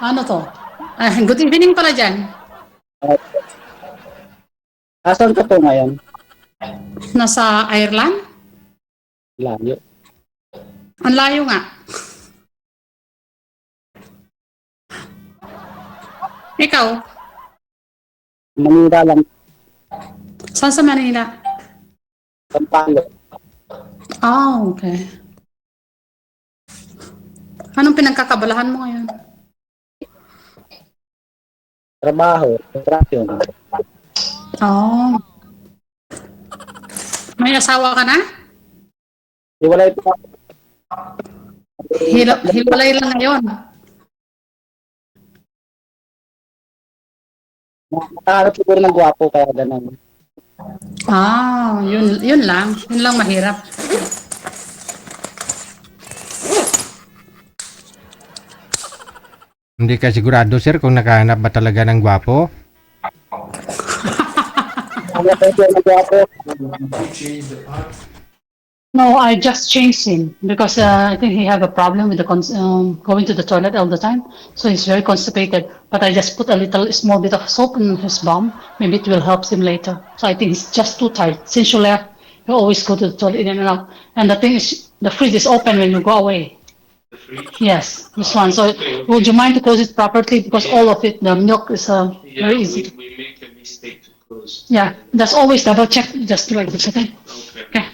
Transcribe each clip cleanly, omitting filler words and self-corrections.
Ano to? Good evening pala dyan. Uh, Asan ka po ngayon? Nasa Ireland? Layo. Ang layo nga. Ikaw, Manila lang, saan sa Manila? Pampalo. Okay. Anong pinagkakabalahan mo ngayon? Trabaho, construction. Oh. May asawa ka na? Iwalay po. Hiwalay lang ngayon. Nakahanap siguro ng gwapo kaya ganun. Yun lang. Yun lang mahirap. Hindi ka sigurado, sir, kung nakahanap ba talaga ng gwapo? Hanap po ng gwapo. No, I just changed him because I think he have a problem with the going to the toilet all the time. So he's very constipated. But I just put a little small bit of soap in his bum. Maybe it will help him later. So I think he's just too tired. Since you left, you always go to the toilet in and out. And the thing is, the fridge is open when you go away. The fridge? Yes, this one. So would you mind to close it properly because all of it, the milk is Yeah, very easy. we make a mistake to close. Yeah, that's always double check. Just like this, okay? Okay. Okay.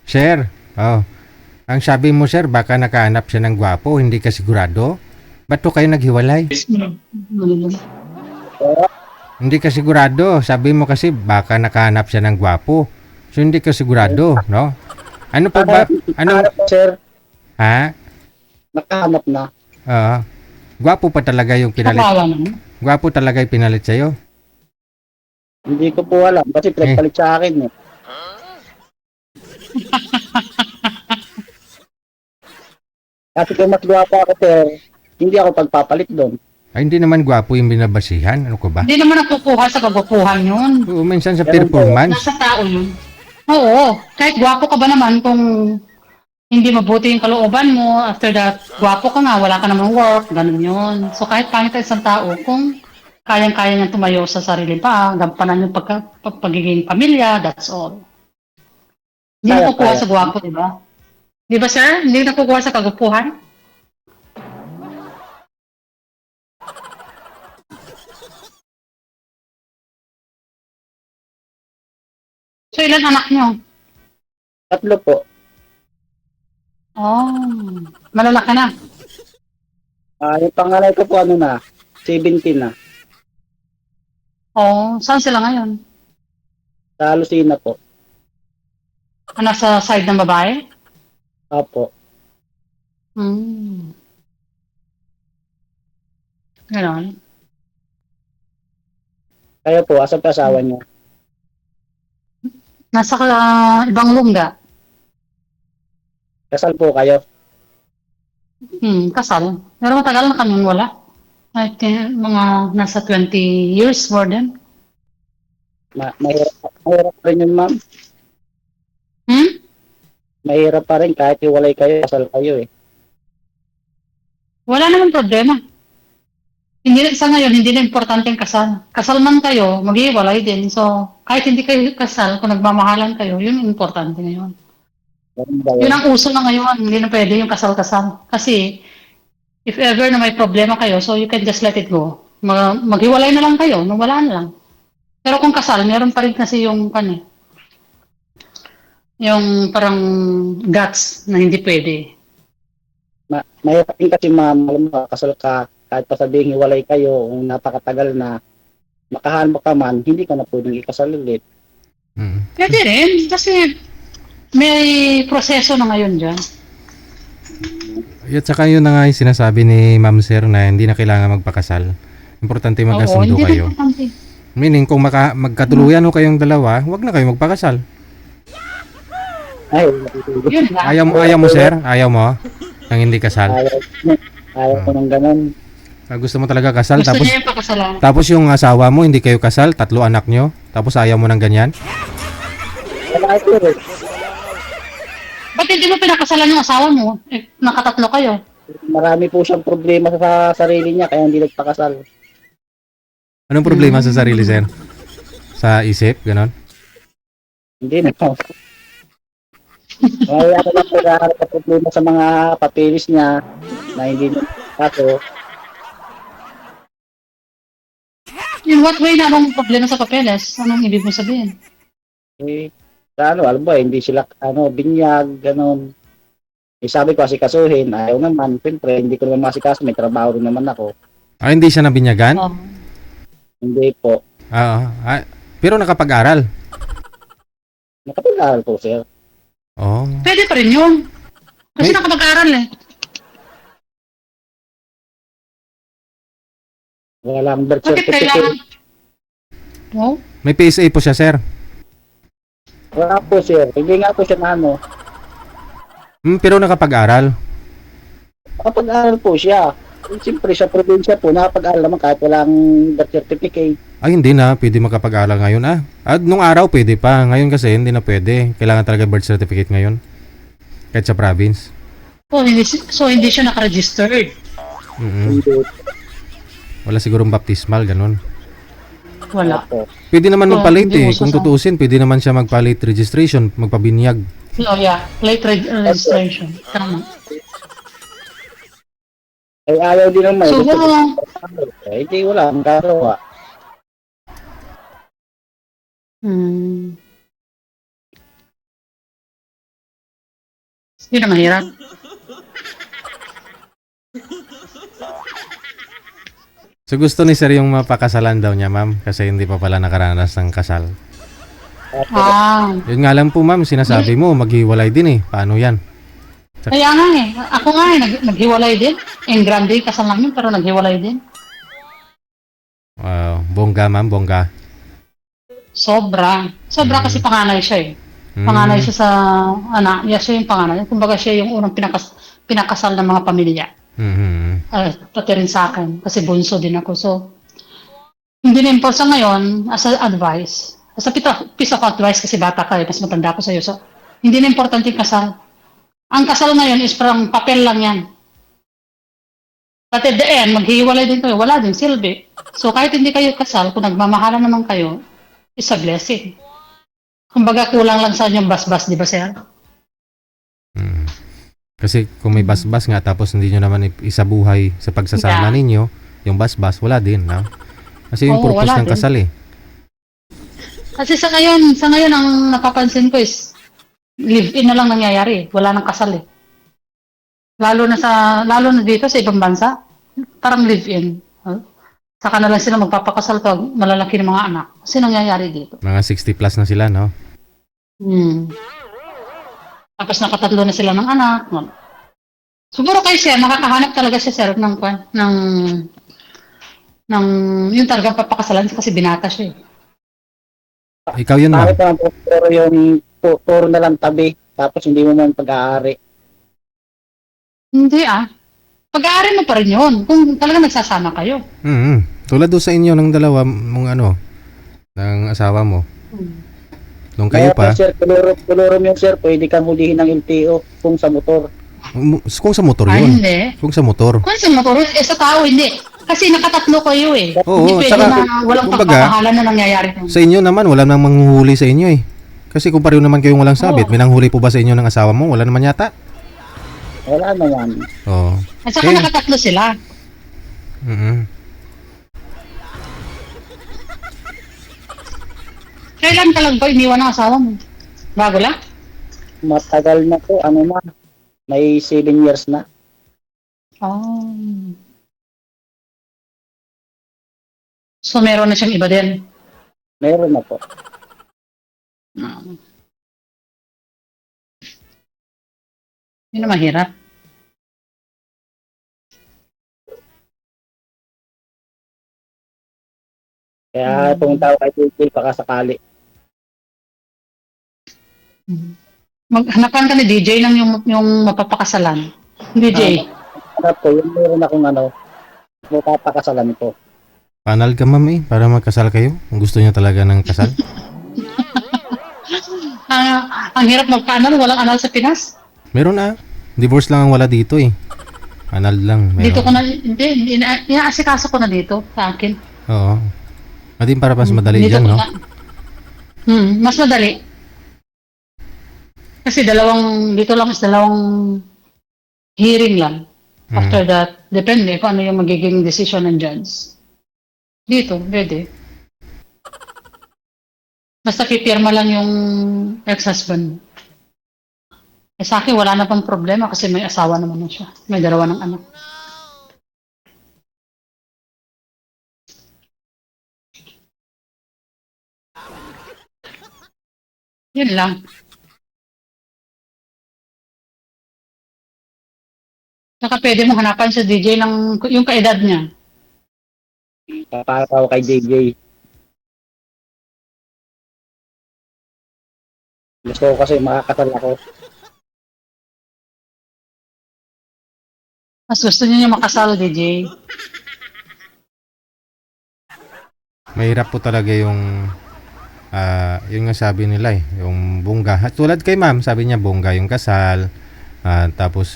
Sir, ang sabi mo, sir, baka nakahanap siya ng gwapo, hindi ka sigurado? Ba't to kayo naghiwalay? Hindi ka sigurado. Sabi mo kasi baka nakahanap siya ng gwapo. So hindi ka sigurado, no? Ano pa ba? Ano? Nakahanap, sir. Ha? Nakahanap na. Gwapo pa talaga yung pinalit. Kawawa naman. Gwapo talaga yung pinalit sa'yo. Hindi ko po alam kasi pinagpalit sa akin eh. Kasi kung mas gwapo ako, sir, hindi ako pagpapalit doon. Ay, hindi naman gwapo yung binabasihan. Ano ko ba? Hindi naman nakukuha sa kagupuhan yun. Oo, minsan sa performance. Nasa tao yun. Oo, kahit gwapo ka ba naman kung hindi mabuti yung kalooban mo, after that, gwapo ka nga, wala ka namang work, ganun yun. So kahit pangit ang isang tao, kung kayang-kaya niyang tumayo sa sarili pa, gampanan yung pagiging pamilya, that's all. Hindi Kaya, nakukuha kaya. sa gwapo, di ba? Di ba, sir? Hindi nakukuha sa kagupuhan? So ilan anak niyo? 3 po. Oh, malalaki na. Yung panganay ko po ano na, 17 na. Oh, saan sila ngayon? Sa Lucena po. Nasa side ng babae? Opo. Ganon. Kayo po, asan pa asawa niyo? Nasa ibang lungga. Kasal po kayo? Kasal. Pero matagal na kaming wala. I think mga nasa 20 years more than. Mahirap pa rin yun, ma'am. Mahirap pa rin kahit iwalay kayo, kasal kayo eh. Wala naman problema. Hindi sa ngayon, hindi na importante ang kasal. Kasal man kayo, maghiwalay din. So, kahit hindi kayo kasal, kung nagmamahalan kayo, yun ang importante ngayon. Ganun ba Yun yun? ang uso na ngayon. Hindi na pwede yung kasal-kasal. Kasi, if ever na may problema kayo, so you can just let it go. Maghiwalay na lang kayo, wala na lang. Pero kung kasal, meron pa rin kasi yung yung parang guts na hindi pwede. Mahirap din kasi, ma'am, alam mo, kasal ka, kahit pa sabihin hiwalay kayo, kung napakatagal na, makahanap ka man, hindi ka na pwedeng ikasal ulit. Pwede rin, kasi may proseso na ngayon dyan. At saka yun na nga yung sinasabi ni Ma'am Sir na hindi na kailangan magpakasal. Importante magkasundo hindi kayo. na importante. Meaning, kung magkatuluyan ho kayong dalawa, huwag na kayo magpakasal. Ay, Yun lang. Ayaw mo, sir? Ayaw mo? Nang hindi kasal? ayaw ko ng ganun. Gusto mo talaga kasal? Gusto Tapos, niya yung pakasalan. tapos yung asawa mo, hindi kayo kasal? 3 anak nyo? Tapos ayaw mo ng ganyan? Wala ito eh. Ba't hindi mo pinakasalan yung asawa mo? Eh, nakatatlo kayo. marami po siyang problema sa sarili niya kaya hindi nagpakasal. Anong problema sa sarili, sir? Sa isip, ganon? Hindi na po. Kaya ako lang naghahanap ng problema sa mga papeles niya na hindi niya kaso. In what way na anong problema sa papeles? Anong ibig mo sabihin? Alam ba, hindi sila, binyag, ganon. Sabi ko, asikasuhin, ayaw naman. Siyempre, hindi ko naman masikaso, may trabaho rin naman ako. Hindi siya nabinyagan? Oh. Hindi po. Pero nakapag-aral? Nakapag-aral po, sir. Oh. Pwede pa rin yun. Kasi May- nakapag-aral eh. Walang birth Bakit kailangan? certificate. Oh? May PSA po siya, sir. Wala po, sir. Hindi nga po siya na Pero nakapag-aral. Nakapag-aral po siya. Siyempre, sa probinsya po, nakapag-aral naman kahit walang birth certificate. Hindi na. Pwede makapag-aral ngayon, nung araw pwede pa. Ngayon kasi hindi na pwede. Kailangan talaga birth certificate ngayon. Kahit sa province. So, hindi siya nakaregistered. Mm-mm. Hindi Wala sigurong baptismal, ganun. Wala. po. Pwede naman Oh, magpalit hindi mo Kung sasama. tutuusin, pwede naman siya magpalit registration, magpabinyag. Oh, yeah. Late registration. Tama. Ay, ayaw din naman. So, Gusto ko- hindi, wala. Ang karawa. Hmm. Yun ang mahirap. So gusto ni sir yung mapakasalan daw niya, ma'am, kasi hindi pa pala nakaranas ng kasal. Ah, Yun nga lang po, ma'am, sinasabi mo, maghiwalay din Paano yan? kaya nga eh. Ako nga eh, naghiwalay din. En grande, kasal namin, pero naghiwalay din. Wow, bongga, ma'am, bongga. Sobra. Sobra kasi panganay siya eh. Panganay siya sa anak. Yeah, siya yung panganay. Kumbaga siya yung unang pinakasal ng mga pamilya. Mhm. Pati rin sa akin. Kasi bunso din ako. So, hindi na impulsa ngayon, as a advice. As a piece of advice kasi bata ka eh, mas matanda ko sa'yo. So, hindi na importante yung kasal. Ang kasal ngayon is parang papel lang yan. But at the end, maghihiwalay din kayo. Wala din silbi. So, kahit hindi kayo kasal, kung nagmamahalan naman kayo, is a blessing. Kumbaga, kulang lang sa inyong bas-bas, di ba, sir? Kasi kung may basbas nga tapos hindi nyo naman isabuhay sa pagsasama Yeah. ninyo, yung basbas, wala din, no? Kasi yung Oo, purpose wala ng din. kasal Kasi sa ngayon ang napapansin ko is live-in na lang nangyayari. Wala nang kasal eh. Lalo na dito sa ibang bansa, parang live-in. Saka na lang sila magpapakasal pag malalaki ng mga anak. Kasi nangyayari dito. Mga 60 plus na sila, no? Tapos nakatatlo na sila ng anak. Siguro kay sir, nakakahanap talaga siya sir ng yung talagang papakasalan kasi binata siya eh. Ikaw yun, ma'am. Bakit naman po, pero yung puro na lang tabi, tapos hindi mo man pag-aari. Hindi pag-aari mo pa rin yun. Kung talaga nagsasama kayo. Tulad doon sa inyo ng dalawa, ng asawa mo. Nung kayo pa, Sir, kulurum yung sir, pwede kang hulihin ng LTO kung sa motor. kung sa motor Ay, yun. hindi. Kung sa motor. Kung sa motor, sa tao, hindi. Kasi nakatatlo kayo eh. Oo, Hindi pwede saka, na walang kumbaga, pagpapakalan na nangyayari. Sa inyo naman, wala nang manghuhuli sa inyo Kasi kung pareho naman kayong walang sabit, may nanghuli po ba sa inyo ng asawa mo? Wala naman yata. Wala naman. Oo. At saka nakatatlo sila. Kailan ka lang ba iniwan ng asawa mo? Bago lang? Matagal na po, may 7 years na. Oh. So meron na siyang iba din. Meron na po. Yun na mahirap. Kaya pumunta ako kay DJ baka sakali. Maghanapan ka ni DJ ng yung mapapakasalan. DJ. Hanap ko, yung meron akong mapapakasalan ko. Panal ka, ma'am, para magkasal kayo. Kung gusto niya talaga ng kasal. Ang hirap magpa-anal, walang anal sa Pinas. Meron Divorce lang ang wala dito Anal lang. Dito ko Meron. na, hindi, inaasikaso ko na dito sa akin. Oo. Adin para mas madali Dito dyan, ko no? na. Mas madali. Kasi dito lang is dalawang hearing lang. After that, depende kung ano yung magiging decision ng judge. Dito, pwede. Basta pipirma lang yung ex-husband. Sa akin, wala na pang problema kasi may asawa naman na siya. May dalawa ng anak. Yun lang. Saka pwede mo hanapan sa DJ ng yung kaedad niya. Para ako kay JJ. Gusto ko kasi makakasal ako. Mas gusto niya yung makasal, DJ. Mahirap po talaga yung yun nga sabi nila yung bongga. Tulad kay ma'am, sabi niya bongga yung kasal. Tapos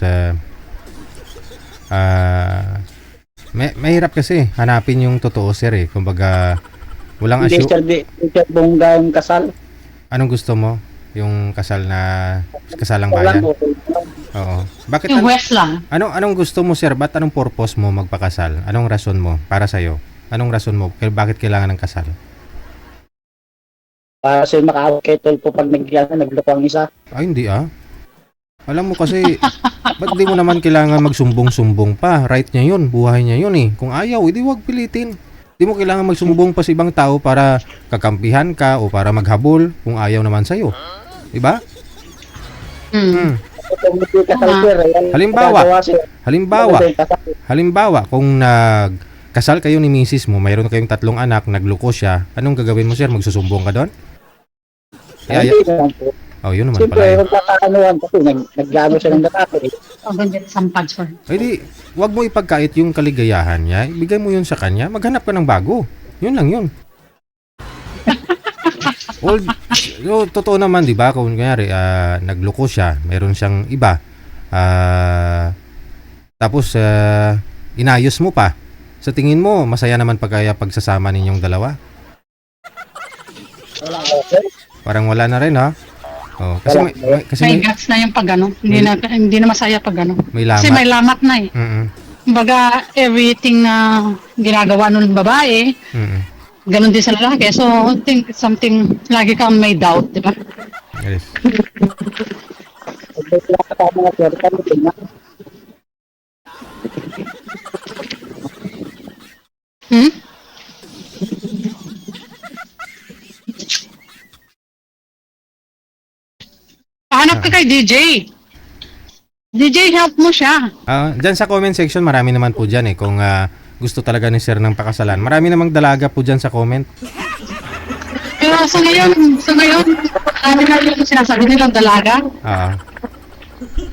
mahirap kasi hanapin yung totoo sir Kumbaga walang Hindi, asyo. sir, bongga yung kasal. Anong gusto mo? Yung kasal na kasalang Walang bayan? okay. Oo. Bakit Yung West lang. anong gusto mo sir? Ba't anong purpose mo magpakasal? Anong rason mo para sa'yo? Anong rason mo? Bakit kailangan ng kasal? Para sa makaawag kay Tolpo pag nagloko ang isa. Ay, hindi Alam mo kasi, ba't di mo naman kailangan magsumbong-sumbong pa? Right niya yun, buhay niya yun Kung ayaw, edi wag pilitin. Di mo kailangan magsumbong pa sa ibang tao para kakampihan ka o para maghabol kung ayaw naman sa'yo. Diba? Kung hindi kasal, sir, Halimbawa. magagawa, sir. Halimbawa, Kasi kasal, halimbawa, kung nagkasal kayo ni misis mo, mayroon kayong 3 anak, nagluko siya, anong gagawin mo sir? Magsusumbong ka doon? hindi naman po. Oh, yun naman Siyempre, pala yung kakaanuhan kasi naglano siya ng lalaki. Ang ganda sa pads for. Ay di, wag mo ipagkait yung kaligayahan niya. Ibigay mo yun sa kanya. Maghanap ka ng bago. Yun lang yun. Totoo naman, di ba? Kung kunyari, nagluko siya, mayroon siyang iba. Tapos, inayos mo pa. Sa tingin mo, masaya naman kaya pagsasama ninyong dalawa? Wala ako, sir. Parang wala na rin, ha? Oh, kasi May guts na yung pag hindi na masaya pag may Kasi may lamat. lamat na Kumbaga, everything na ginagawa ng babae, ganun din sa lalaki. So, I think something, lagi kang may doubt, di ba? Yes. Pag may pinakasama nga, sir, kami tingnan. Hanap ka kay DJ. DJ, help mo siya. Diyan sa comment section, marami naman po dyan kung gusto talaga ni sir ng pakasalan. Marami namang dalaga po dyan sa comment. Pero sa ngayon, ano na yung sinasabi nilang dalaga.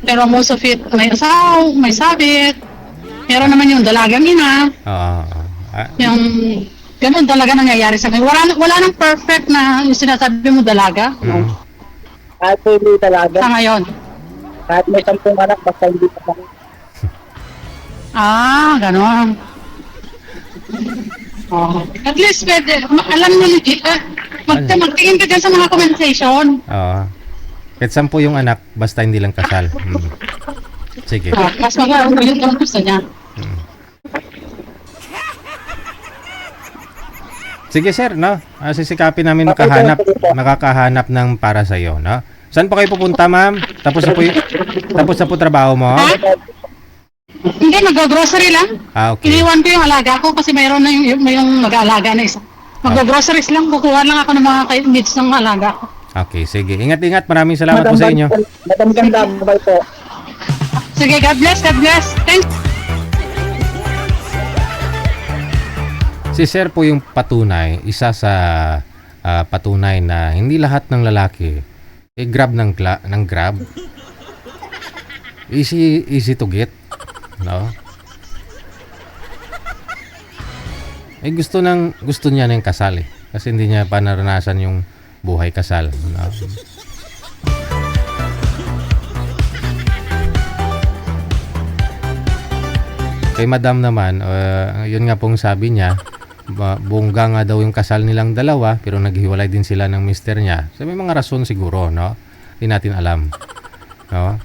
Pero most of it, may asaw, may sabit. Meron naman yung dalagang ina. Yung ganun talaga nangyayari sa ngayon. Wala nang perfect na yung sinasabi mo dalaga. No. Kahit po hindi talaga, Sa ngayon. kahit may 10 anak, basta hindi pa kami. Ganon. At least pwede, alam mo legit, magtingin ka dyan sa mga comment section. Kahit 10 yung anak, basta hindi lang kasal. Sige. Mas maganda yun kung gusto niya. Sige sir, no? Sisikapin namin makakahanap ng para sa iyo, no? Saan po kayo pupunta, ma'am? Tapos na po trabaho mo? Hindi, mag-grocery lang. Okay. Iniwan ko yung alaga ko kasi mayroon na yung mag-aalaga na isa. Mag-groceries lang, kukuha lang ako ng mga needs ng alaga ko. Okay, sige. Ingat-ingat. Maraming salamat po sa inyo. Madam Ganda, bye po. Sige, God bless, God bless. Thanks. Si sir po yung patunay, isa sa patunay na hindi lahat ng lalaki grab ng grab. Easy to get, no? Gusto niya ng kasal kasi hindi niya pa naranasan yung buhay kasal, no? Kay madam naman, yun nga pong sabi niya, bongga nga daw yung kasal nilang dalawa, pero naghiwalay din sila ng mister niya. So may mga rason siguro, no? Hindi natin alam. No?